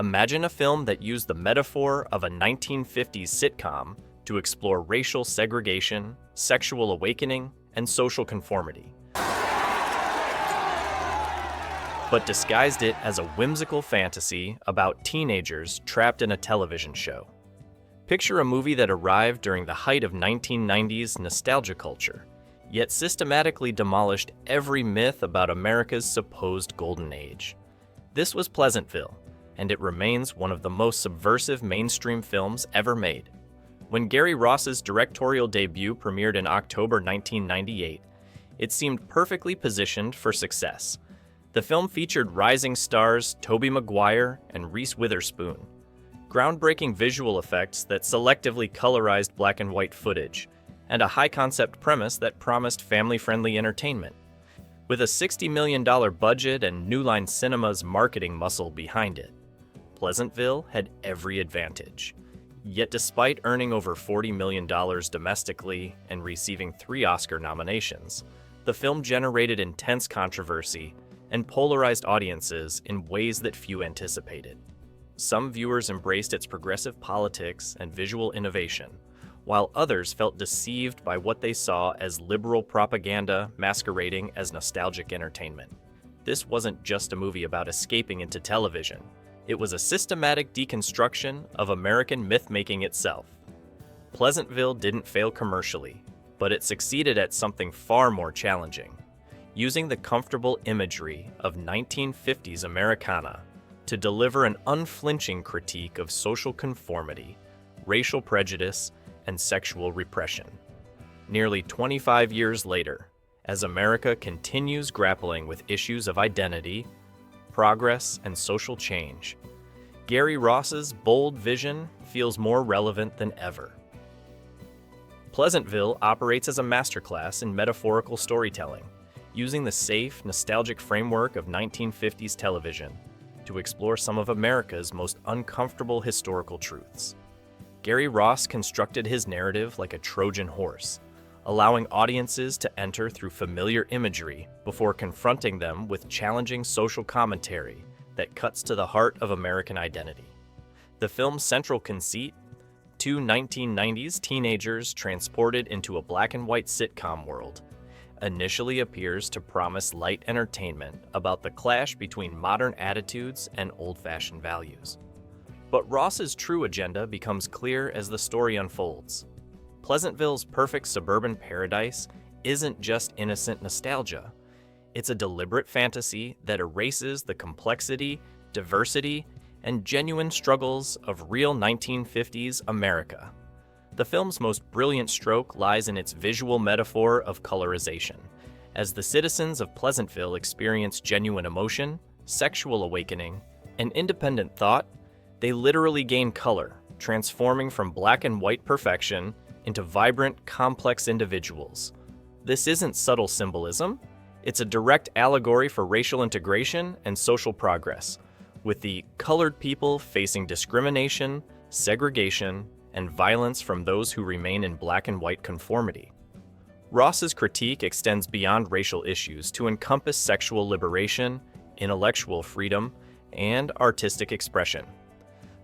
Imagine a film that used the metaphor of a 1950s sitcom to explore racial segregation, sexual awakening, and social conformity, but disguised it as a whimsical fantasy about teenagers trapped in a television show. Picture a movie that arrived during the height of 1990s nostalgia culture, yet systematically demolished every myth about America's supposed golden age. This was Pleasantville, and it remains one of the most subversive mainstream films ever made. When Gary Ross's directorial debut premiered in October 1998, it seemed perfectly positioned for success. The film featured rising stars Tobey Maguire and Reese Witherspoon, groundbreaking visual effects that selectively colorized black and white footage, and a high-concept premise that promised family-friendly entertainment. With a $60 million budget and New Line Cinema's marketing muscle behind it, Pleasantville had every advantage. Yet despite earning over $40 million domestically and receiving 3 Oscar nominations, the film generated intense controversy and polarized audiences in ways that few anticipated. Some viewers embraced its progressive politics and visual innovation, while others felt deceived by what they saw as liberal propaganda masquerading as nostalgic entertainment. This wasn't just a movie about escaping into television. It was a systematic deconstruction of American myth-making itself. Pleasantville didn't fail commercially, but it succeeded at something far more challenging: using the comfortable imagery of 1950s Americana to deliver an unflinching critique of social conformity, racial prejudice, and sexual repression. Nearly 25 years later, as America continues grappling with issues of identity, progress, and social change, Gary Ross's bold vision feels more relevant than ever. Pleasantville operates as a masterclass in metaphorical storytelling, using the safe, nostalgic framework of 1950s television to explore some of America's most uncomfortable historical truths. Gary Ross constructed his narrative like a Trojan horse, allowing audiences to enter through familiar imagery before confronting them with challenging social commentary that cuts to the heart of American identity. The film's central conceit, 2 1990s teenagers transported into a black and white sitcom world, initially appears to promise light entertainment about the clash between modern attitudes and old-fashioned values. But Ross's true agenda becomes clear as the story unfolds. Pleasantville's perfect suburban paradise isn't just innocent nostalgia. It's a deliberate fantasy that erases the complexity, diversity, and genuine struggles of real 1950s America. The film's most brilliant stroke lies in its visual metaphor of colorization. As the citizens of Pleasantville experience genuine emotion, sexual awakening, and independent thought, they literally gain color, transforming from black and white perfection into vibrant, complex individuals. This isn't subtle symbolism. It's a direct allegory for racial integration and social progress, with the colored people facing discrimination, segregation, and violence from those who remain in black and white conformity. Ross's critique extends beyond racial issues to encompass sexual liberation, intellectual freedom, and artistic expression.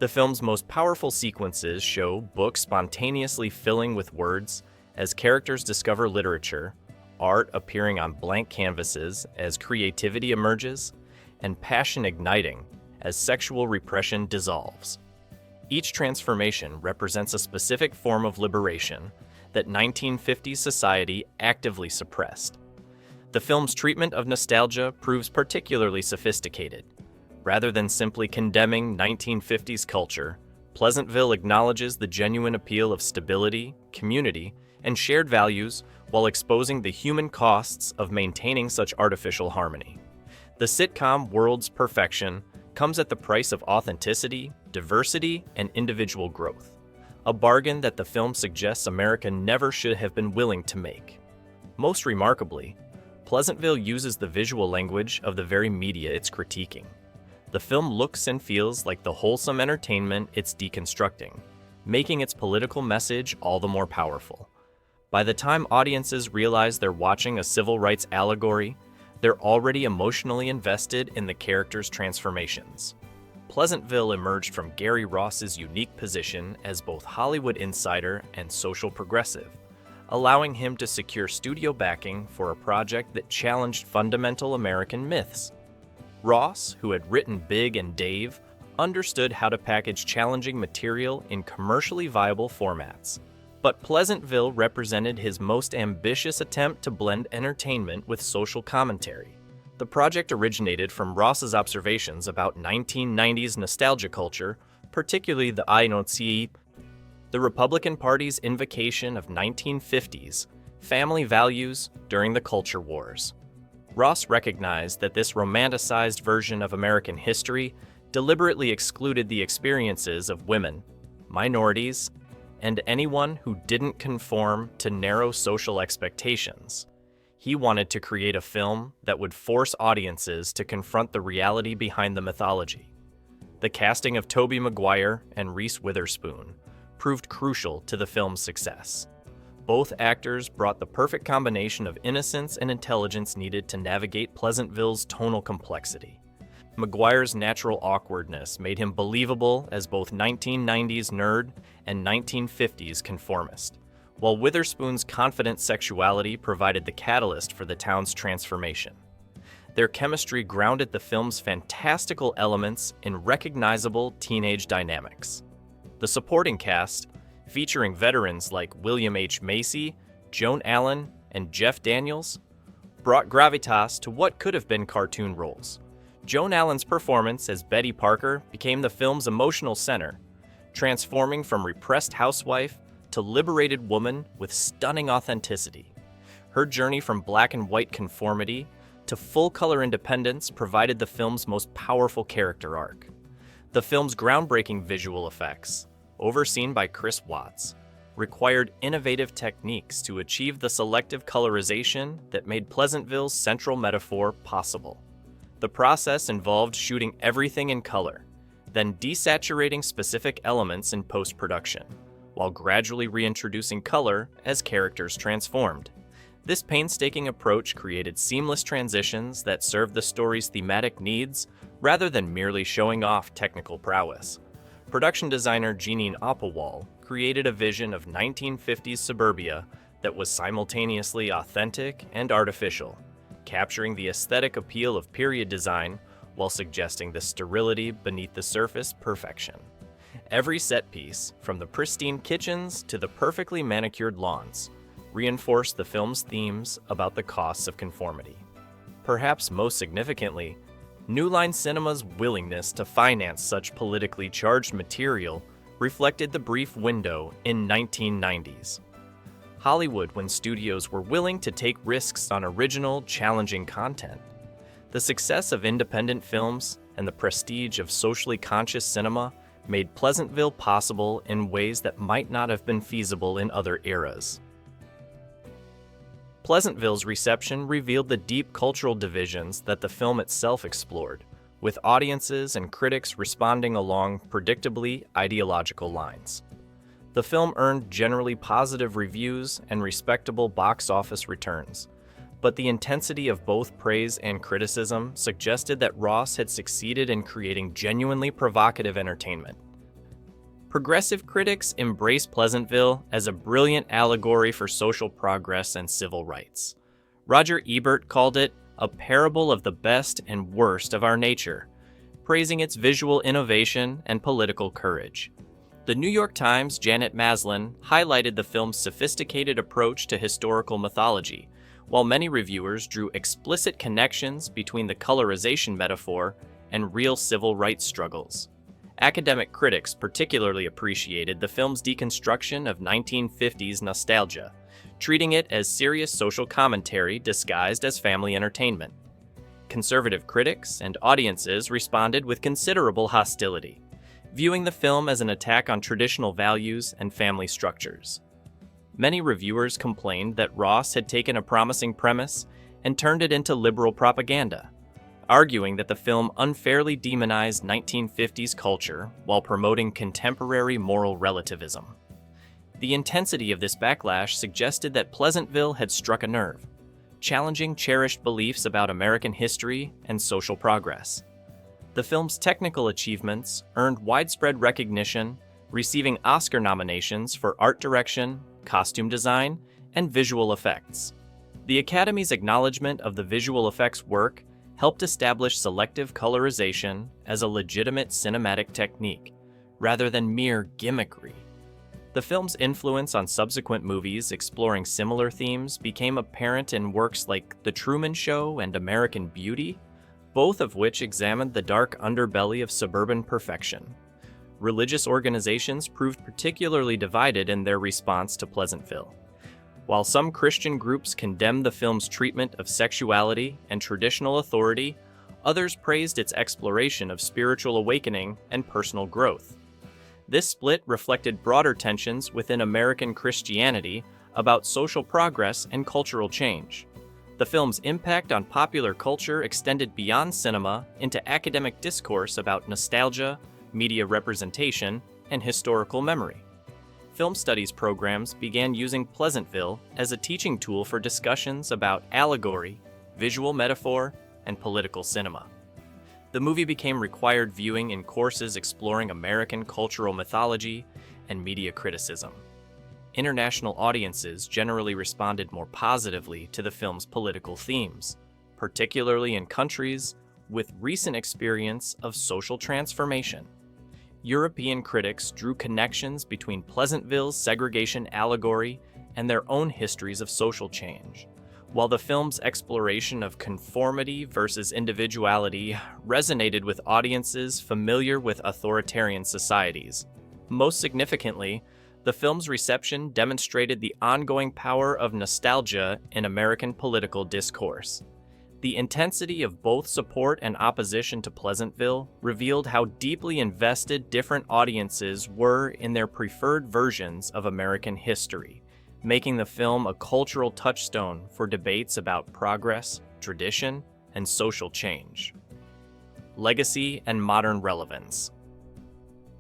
The film's most powerful sequences show books spontaneously filling with words as characters discover literature, art appearing on blank canvases as creativity emerges, and passion igniting as sexual repression dissolves. Each transformation represents a specific form of liberation that 1950s society actively suppressed. The film's treatment of nostalgia proves particularly sophisticated. Rather than simply condemning 1950s culture, Pleasantville acknowledges the genuine appeal of stability, community, and shared values while exposing the human costs of maintaining such artificial harmony. The sitcom world's perfection comes at the price of authenticity, diversity, and individual growth, a bargain that the film suggests America never should have been willing to make. Most remarkably, Pleasantville uses the visual language of the very media it's critiquing. The film looks and feels like the wholesome entertainment it's deconstructing, making its political message all the more powerful. By the time audiences realize they're watching a civil rights allegory, they're already emotionally invested in the characters' transformations. Pleasantville emerged from Gary Ross's unique position as both Hollywood insider and social progressive, allowing him to secure studio backing for a project that challenged fundamental American myths. Ross, who had written Big and Dave, understood how to package challenging material in commercially viable formats. But Pleasantville represented his most ambitious attempt to blend entertainment with social commentary. The project originated from Ross's observations about 1990s nostalgia culture, particularly the I-Nozi, the Republican Party's invocation of 1950s family values during the culture wars. Ross recognized that this romanticized version of American history deliberately excluded the experiences of women, minorities, and anyone who didn't conform to narrow social expectations. He wanted to create a film that would force audiences to confront the reality behind the mythology. The casting of Tobey Maguire and Reese Witherspoon proved crucial to the film's success. Both actors brought the perfect combination of innocence and intelligence needed to navigate Pleasantville's tonal complexity. Maguire's natural awkwardness made him believable as both 1990s nerd and 1950s conformist, while Witherspoon's confident sexuality provided the catalyst for the town's transformation. Their chemistry grounded the film's fantastical elements in recognizable teenage dynamics. The supporting cast, featuring veterans like William H. Macy, Joan Allen, and Jeff Daniels, brought gravitas to what could have been cartoon roles. Joan Allen's performance as Betty Parker became the film's emotional center, transforming from repressed housewife to liberated woman with stunning authenticity. Her journey from black and white conformity to full-color independence provided the film's most powerful character arc. The film's groundbreaking visual effects, overseen by Chris Watts, required innovative techniques to achieve the selective colorization that made Pleasantville's central metaphor possible. The process involved shooting everything in color, then desaturating specific elements in post-production, while gradually reintroducing color as characters transformed. This painstaking approach created seamless transitions that served the story's thematic needs rather than merely showing off technical prowess. Production designer Jeanine Opelwall created a vision of 1950s suburbia that was simultaneously authentic and artificial, capturing the aesthetic appeal of period design while suggesting the sterility beneath the surface perfection. Every set piece, from the pristine kitchens to the perfectly manicured lawns, reinforced the film's themes about the costs of conformity. Perhaps most significantly, New Line Cinema's willingness to finance such politically charged material reflected the brief window in 1990s. Hollywood, when studios were willing to take risks on original, challenging content. The success of independent films and the prestige of socially conscious cinema made Pleasantville possible in ways that might not have been feasible in other eras. Pleasantville's reception revealed the deep cultural divisions that the film itself explored, with audiences and critics responding along predictably ideological lines. The film earned generally positive reviews and respectable box office returns, but the intensity of both praise and criticism suggested that Ross had succeeded in creating genuinely provocative entertainment. Progressive critics embraced Pleasantville as a brilliant allegory for social progress and civil rights. Roger Ebert called it a parable of the best and worst of our nature, praising its visual innovation and political courage. The New York Times' Janet Maslin highlighted the film's sophisticated approach to historical mythology, while many reviewers drew explicit connections between the colorization metaphor and real civil rights struggles. Academic critics particularly appreciated the film's deconstruction of 1950s nostalgia, treating it as serious social commentary disguised as family entertainment. Conservative critics and audiences responded with considerable hostility, viewing the film as an attack on traditional values and family structures. Many reviewers complained that Ross had taken a promising premise and turned it into liberal propaganda, arguing that the film unfairly demonized 1950s culture while promoting contemporary moral relativism. The intensity of this backlash suggested that Pleasantville had struck a nerve, challenging cherished beliefs about American history and social progress. The film's technical achievements earned widespread recognition, receiving Oscar nominations for art direction, costume design, and visual effects. The Academy's acknowledgement of the visual effects work helped establish selective colorization as a legitimate cinematic technique, rather than mere gimmickry. The film's influence on subsequent movies exploring similar themes became apparent in works like The Truman Show and American Beauty, both of which examined the dark underbelly of suburban perfection. Religious organizations proved particularly divided in their response to Pleasantville. While some Christian groups condemned the film's treatment of sexuality and traditional authority, others praised its exploration of spiritual awakening and personal growth. This split reflected broader tensions within American Christianity about social progress and cultural change. The film's impact on popular culture extended beyond cinema into academic discourse about nostalgia, media representation, and historical memory. Film studies programs began using Pleasantville as a teaching tool for discussions about allegory, visual metaphor, and political cinema. The movie became required viewing in courses exploring American cultural mythology and media criticism. International audiences generally responded more positively to the film's political themes, particularly in countries with recent experience of social transformation. European critics drew connections between Pleasantville's segregation allegory and their own histories of social change, while the film's exploration of conformity versus individuality resonated with audiences familiar with authoritarian societies. Most significantly, the film's reception demonstrated the ongoing power of nostalgia in American political discourse. The intensity of both support and opposition to Pleasantville revealed how deeply invested different audiences were in their preferred versions of American history, making the film a cultural touchstone for debates about progress, tradition, and social change. Legacy and modern relevance.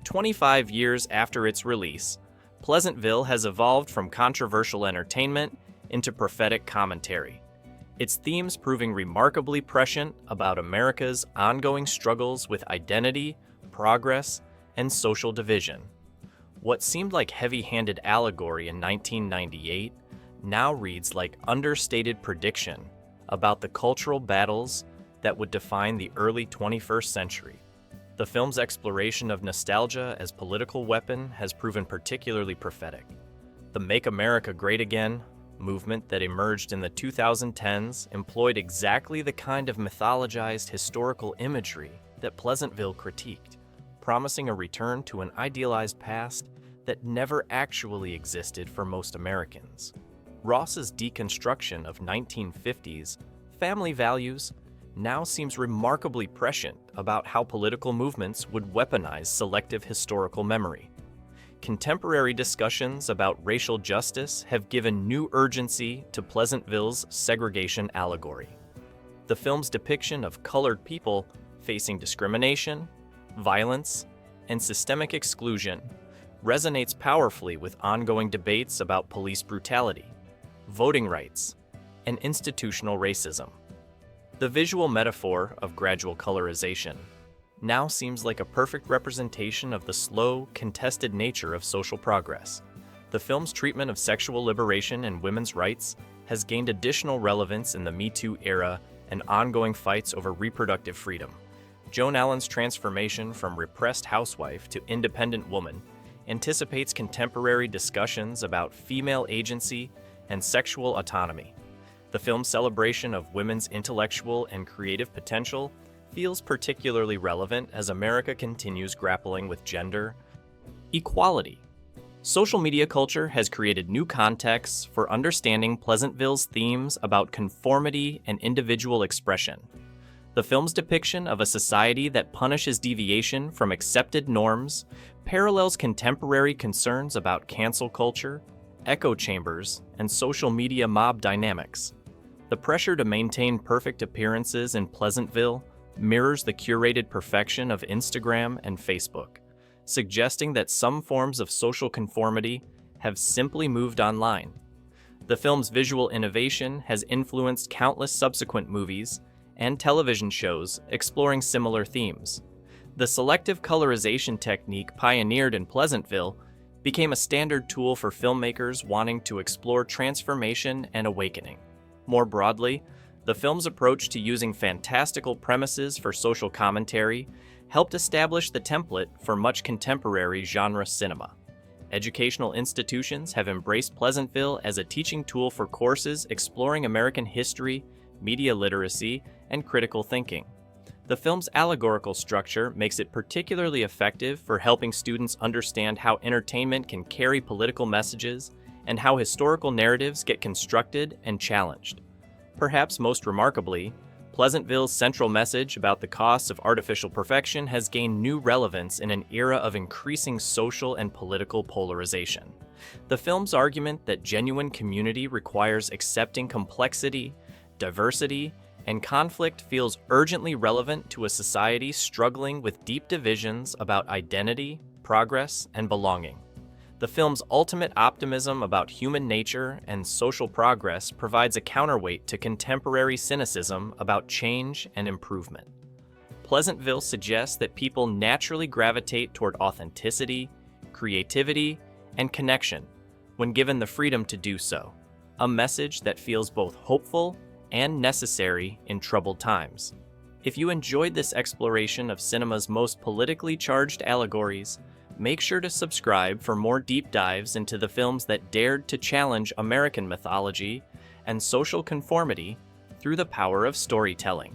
25 years after its release, Pleasantville has evolved from controversial entertainment into prophetic commentary, its themes proving remarkably prescient about America's ongoing struggles with identity, progress, and social division. What seemed like heavy-handed allegory in 1998 now reads like understated prediction about the cultural battles that would define the early 21st century. The film's exploration of nostalgia as political weapon has proven particularly prophetic. The Make America Great Again movement that emerged in the 2010s employed exactly the kind of mythologized historical imagery that Pleasantville critiqued, promising a return to an idealized past that never actually existed for most Americans. Ross's deconstruction of 1950s family values now seems remarkably prescient about how political movements would weaponize selective historical memory. Contemporary discussions about racial justice have given new urgency to Pleasantville's segregation allegory. The film's depiction of colored people facing discrimination, violence, and systemic exclusion resonates powerfully with ongoing debates about police brutality, voting rights, and institutional racism. The visual metaphor of gradual colorization now seems like a perfect representation of the slow, contested nature of social progress. The film's treatment of sexual liberation and women's rights has gained additional relevance in the Me Too era and ongoing fights over reproductive freedom. Joan Allen's transformation from repressed housewife to independent woman anticipates contemporary discussions about female agency and sexual autonomy. The film's celebration of women's intellectual and creative potential feels particularly relevant as America continues grappling with gender equality. Social media culture has created new contexts for understanding Pleasantville's themes about conformity and individual expression. The film's depiction of a society that punishes deviation from accepted norms parallels contemporary concerns about cancel culture, echo chambers, and social media mob dynamics. The pressure to maintain perfect appearances in Pleasantville mirrors the curated perfection of Instagram and Facebook, suggesting that some forms of social conformity have simply moved online. The film's visual innovation has influenced countless subsequent movies and television shows exploring similar themes. The selective colorization technique pioneered in Pleasantville became a standard tool for filmmakers wanting to explore transformation and awakening. More broadly, the film's approach to using fantastical premises for social commentary helped establish the template for much contemporary genre cinema. Educational institutions have embraced Pleasantville as a teaching tool for courses exploring American history, media literacy, and critical thinking. The film's allegorical structure makes it particularly effective for helping students understand how entertainment can carry political messages and how historical narratives get constructed and challenged. Perhaps most remarkably, Pleasantville's central message about the costs of artificial perfection has gained new relevance in an era of increasing social and political polarization. The film's argument that genuine community requires accepting complexity, diversity, and conflict feels urgently relevant to a society struggling with deep divisions about identity, progress, and belonging. The film's ultimate optimism about human nature and social progress provides a counterweight to contemporary cynicism about change and improvement. Pleasantville suggests that people naturally gravitate toward authenticity, creativity, and connection when given the freedom to do so, a message that feels both hopeful and necessary in troubled times. If you enjoyed this exploration of cinema's most politically charged allegories, make sure to subscribe for more deep dives into the films that dared to challenge American mythology and social conformity through the power of storytelling.